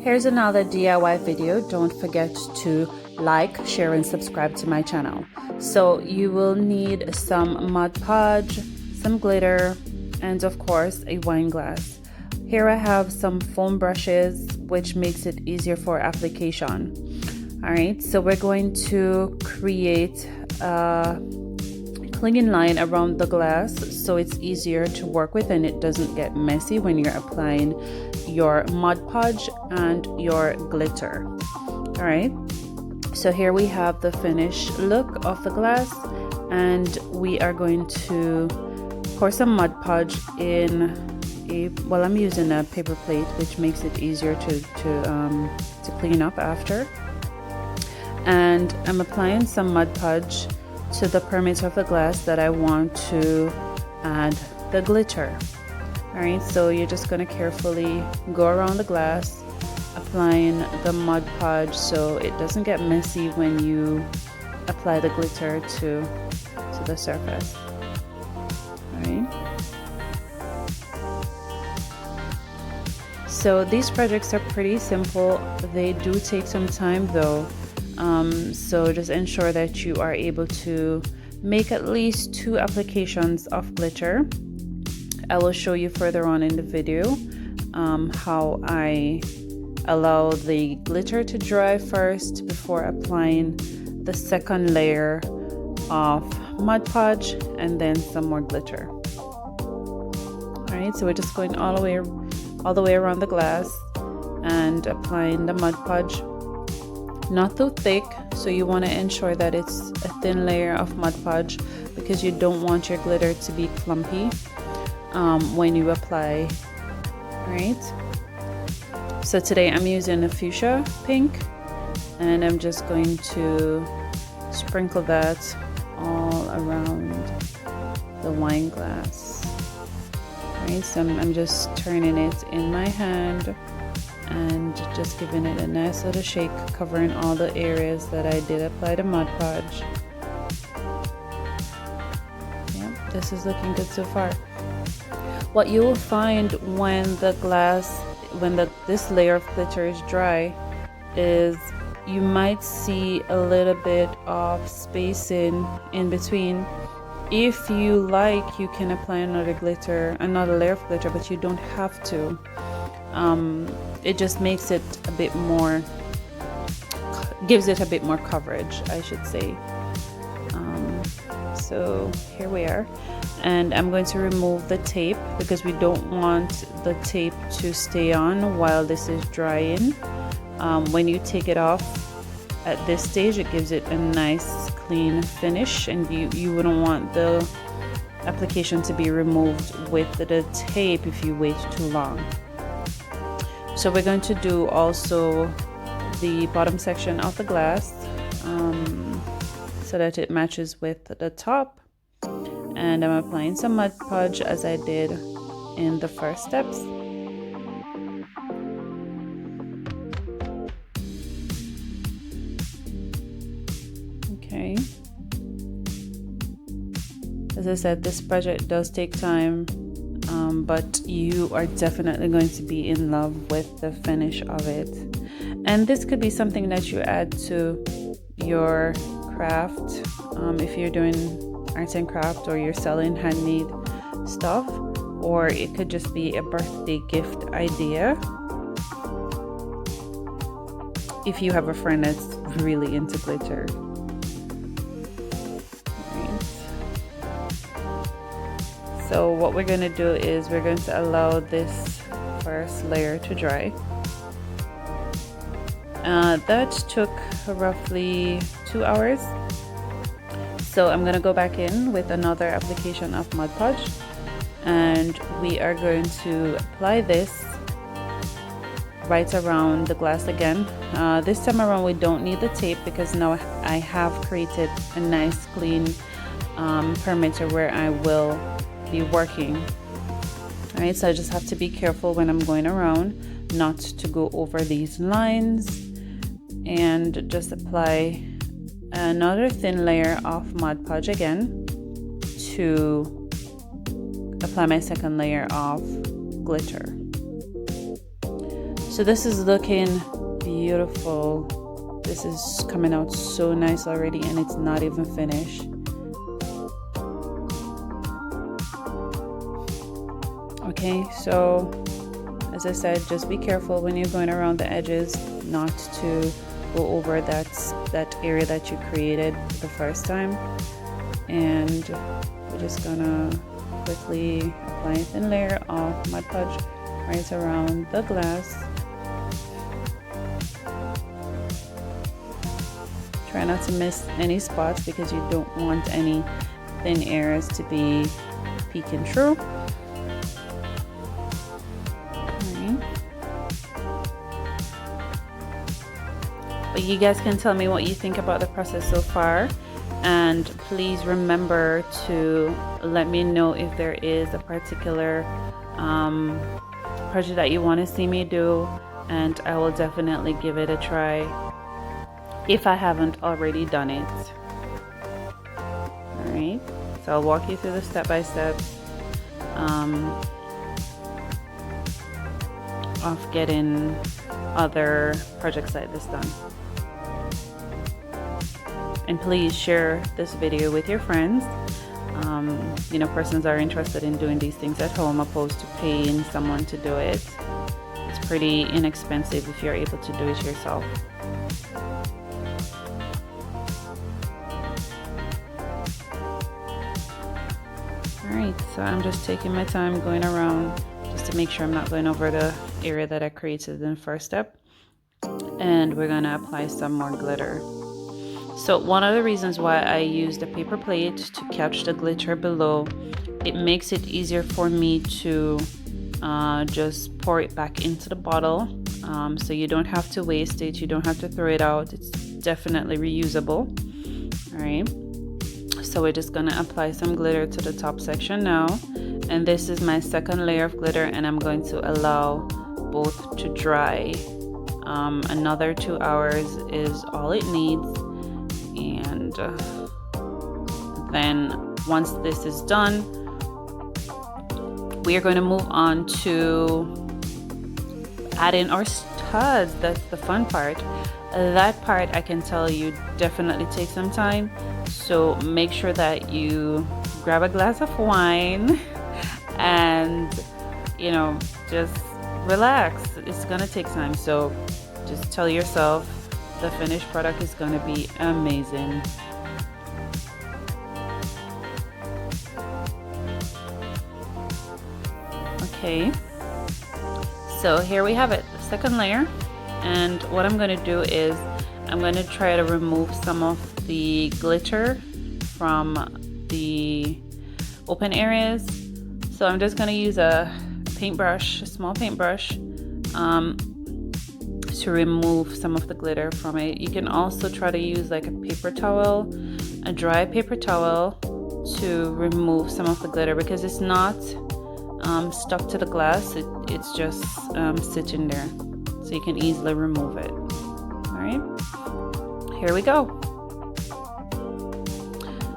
Here's another DIY video. Don't forget to like, share, and subscribe to my channel. So you will need some Mod Podge, some glitter, and of course a wine glass. Here I have some foam brushes, which makes it easier for application. All right, so we're going to create a clinging line around the glass so it's easier to work with and it doesn't get messy when you're applying your Mod Podge and your glitter. All right, so here we have the finished look of the glass, and we are going to pour some Mod Podge in well, I'm using a paper plate, which makes it easier to clean up after. And I'm applying some Mod Podge to the perimeter of the glass that I want to add the glitter. All right, so you're just going to carefully go around the glass, applying the Mod Podge so it doesn't get messy when you apply the glitter to the surface. All right. So these projects are pretty simple. They do take some time though. So just ensure that you are able to make at least 2 applications of glitter. I will show you further on in the video how I allow the glitter to dry first before applying the second layer of Mod Podge and then some more glitter. Alright, so we're just going all the way around the glass and applying the Mod Podge. Not too thick, so you want to ensure that it's a thin layer of Mod Podge because you don't want your glitter to be clumpy when you apply. Right. So today I'm using a fuchsia pink, and I'm just going to sprinkle that all around the wine glass. Right. So I'm just turning it in my hand and just giving it a nice little shake, covering all the areas that I did apply the Mod Podge. Yeah, this is looking good so far. What you will find when this layer of glitter is dry is you might see a little bit of spacing in between. If you like, you can apply another layer of glitter, but you don't have to. It just makes it a bit more, gives it a bit more coverage, I should say. So here we are, and I'm going to remove the tape because we don't want the tape to stay on while this is drying. When you take it off at this stage, it gives it a nice clean finish, and you wouldn't want the application to be removed with the tape if you wait too long. So we're going to do also the bottom section of the glass so that it matches with the top. And I'm applying some Mod Podge as I did in the first steps. Okay. As I said, this project does take time. But you are definitely going to be in love with the finish of it. And this could be something that you add to your craft if you're doing arts and craft or you're selling handmade stuff, or it could just be a birthday gift idea if you have a friend that's really into glitter. So what we're going to do is we're going to allow this first layer to dry. That took roughly 2 hours. So I'm going to go back in with another application of Mod Podge, and we are going to apply this right around the glass again. This time around we don't need the tape because now I have created a nice clean perimeter where I will be working. All right, so I just have to be careful when I'm going around not to go over these lines, and just apply another thin layer of Mod Podge again to apply my second layer of glitter. So this is looking beautiful. This is coming out so nice already, and it's not even finished. Okay, so as I said, just be careful when you're going around the edges not to go over that area that you created the first time. And we're just gonna quickly apply a thin layer of Mod Podge right around the glass. Try not to miss any spots because you don't want any thin areas to be peeking through. But you guys can tell me what you think about the process so far, and please remember to let me know if there is a particular project that you want to see me do, and I will definitely give it a try if I haven't already done it. Alright, so I'll walk you through the step-by-step of getting other projects like this done. And please share this video with your friends. You know, persons are interested in doing these things at home opposed to paying someone to do it. It's pretty inexpensive if you're able to do it yourself. Alright, so I'm just taking my time going around just to make sure I'm not going over the area that I created in the first step. And we're gonna apply some more glitter. So one of the reasons why I used a paper plate to catch the glitter below, it makes it easier for me to just pour it back into the bottle. So you don't have to waste it, you don't have to throw it out. It's definitely reusable. All right, so we're just gonna apply some glitter to the top section now. And this is my second layer of glitter, and I'm going to allow both to dry. Another 2 hours is all it needs. And then once this is done, we are going to move on to add in our studs. That's the fun part. That part, I can tell you, definitely takes some time. So make sure that you grab a glass of wine and, you know, just relax. It's gonna take time. So just tell yourself the finished product is going to be amazing. Okay, so here we have it, the second layer. And what I'm going to do is I'm going to try to remove some of the glitter from the open areas. So I'm just going to use a paintbrush, a small paintbrush, to remove some of the glitter from it. You can also try to use like a paper towel, a dry paper towel, to remove some of the glitter because it's not stuck to the glass. It's just sitting there, so you can easily remove it. All right, here we go.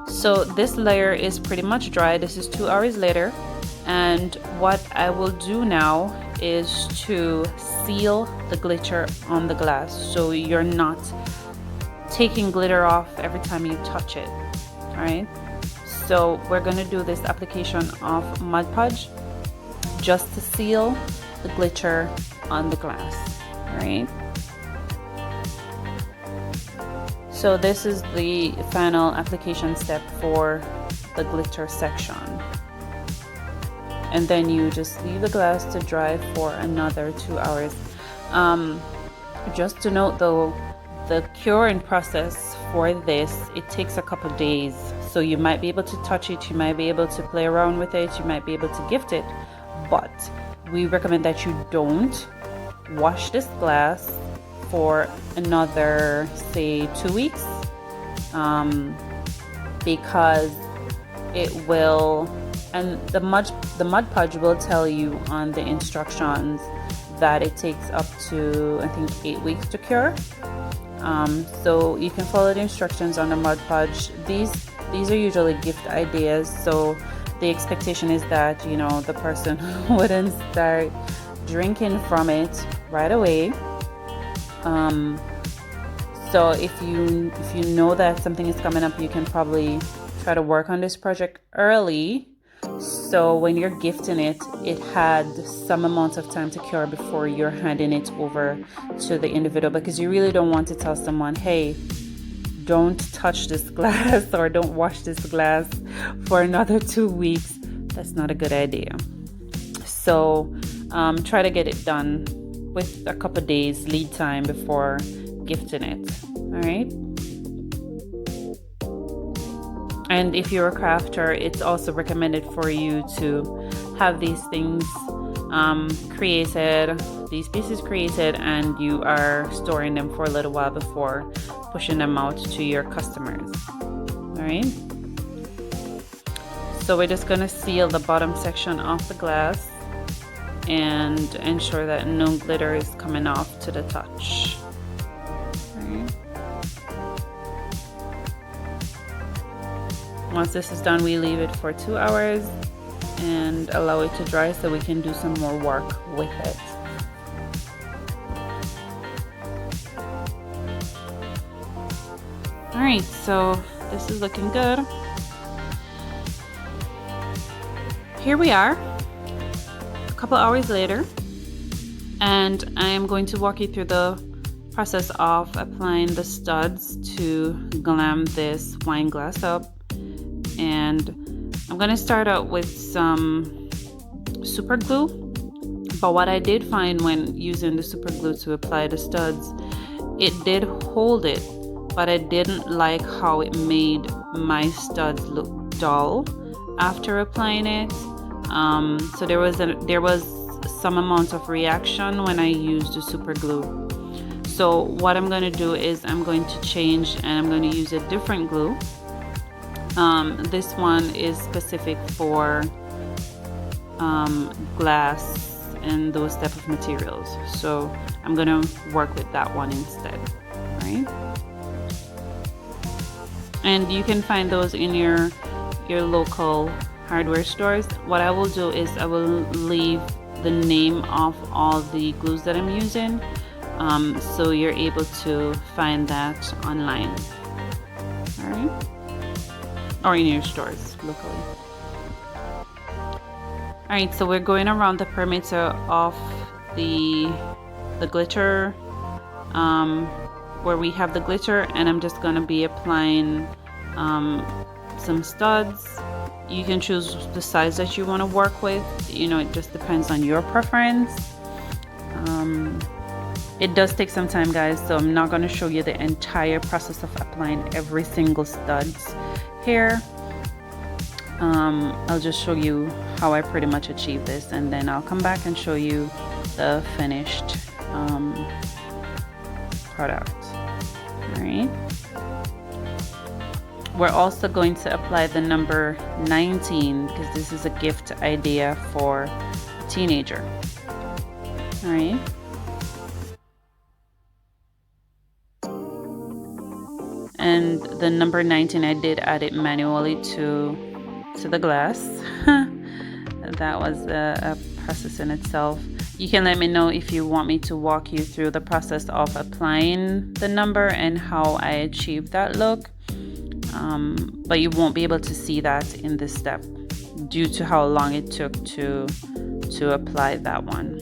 So this layer is pretty much dry. This is 2 hours later, and what I will do now is to seal the glitter on the glass, so you're not taking glitter off every time you touch it. All right, so we're going to do this application of Mod Podge just to seal the glitter on the glass. All right, so this is the final application step for the glitter section. And then you just leave the glass to dry for another 2 hours. Just to note though, the curing process for this, it takes a couple days. So you might be able to touch it, you might be able to play around with it, you might be able to gift it, but we recommend that you don't wash this glass for another, say, 2 weeks, because it will, and the Mod Podge will tell you on the instructions that it takes up to, I think, 8 weeks to cure. So you can follow the instructions on the Mod Podge. These are usually gift ideas, so the expectation is that, you know, the person wouldn't start drinking from it right away. So if you know that something is coming up, you can probably try to work on this project early, so when you're gifting it, it had some amount of time to cure before you're handing it over to the individual, because you really don't want to tell someone, hey, don't touch this glass or don't wash this glass for another 2 weeks. That's not a good idea. So try to get it done with a couple days lead time before gifting it. All right. And if you're a crafter, it's also recommended for you to have these things created, these pieces created, and you are storing them for a little while before pushing them out to your customers. All right. So we're just going to seal the bottom section of the glass and ensure that no glitter is coming off to the touch. All right. Once this is done, we leave it for 2 hours and allow it to dry so we can do some more work with it. All right, so this is looking good. Here we are, a couple hours later, and I am going to walk you through the process of applying the studs to glam this wine glass up. And I'm going to start out with some super glue, but what I did find when using the super glue to apply the studs, it did hold it, but I didn't like how it made my studs look dull after applying it. So there was some amount of reaction when I used the super glue. So what I'm going to do is I'm going to change and I'm going to use a different glue. This one is specific for glass and those type of materials, so I'm gonna work with that one instead. Right? And you can find those in your local hardware stores. What I will do is I will leave the name of all the glues that I'm using, so you're able to find that online. All right? Or in your stores locally. All right, so we're going around the perimeter of the glitter, where we have the glitter, and I'm just going to be applying some studs. You can choose the size that you want to work with. You know, it just depends on your preference. It does take some time, guys, so I'm not going to show you the entire process of applying every single studs here. I'll just show you how I pretty much achieve this, and then I'll come back and show you the finished product. All right. We're also going to apply the number 19 because this is a gift idea for a teenager. All right. And the number 19, I did add it manually to the glass. That was a process in itself. You can let me know if you want me to walk you through the process of applying the number and how I achieved that look. But you won't be able to see that in this step due to how long it took to apply that one.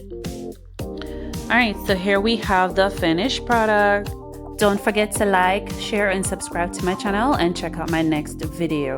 All right, so here we have the finished product. Don't forget to like, share, and subscribe to my channel, and check out my next video.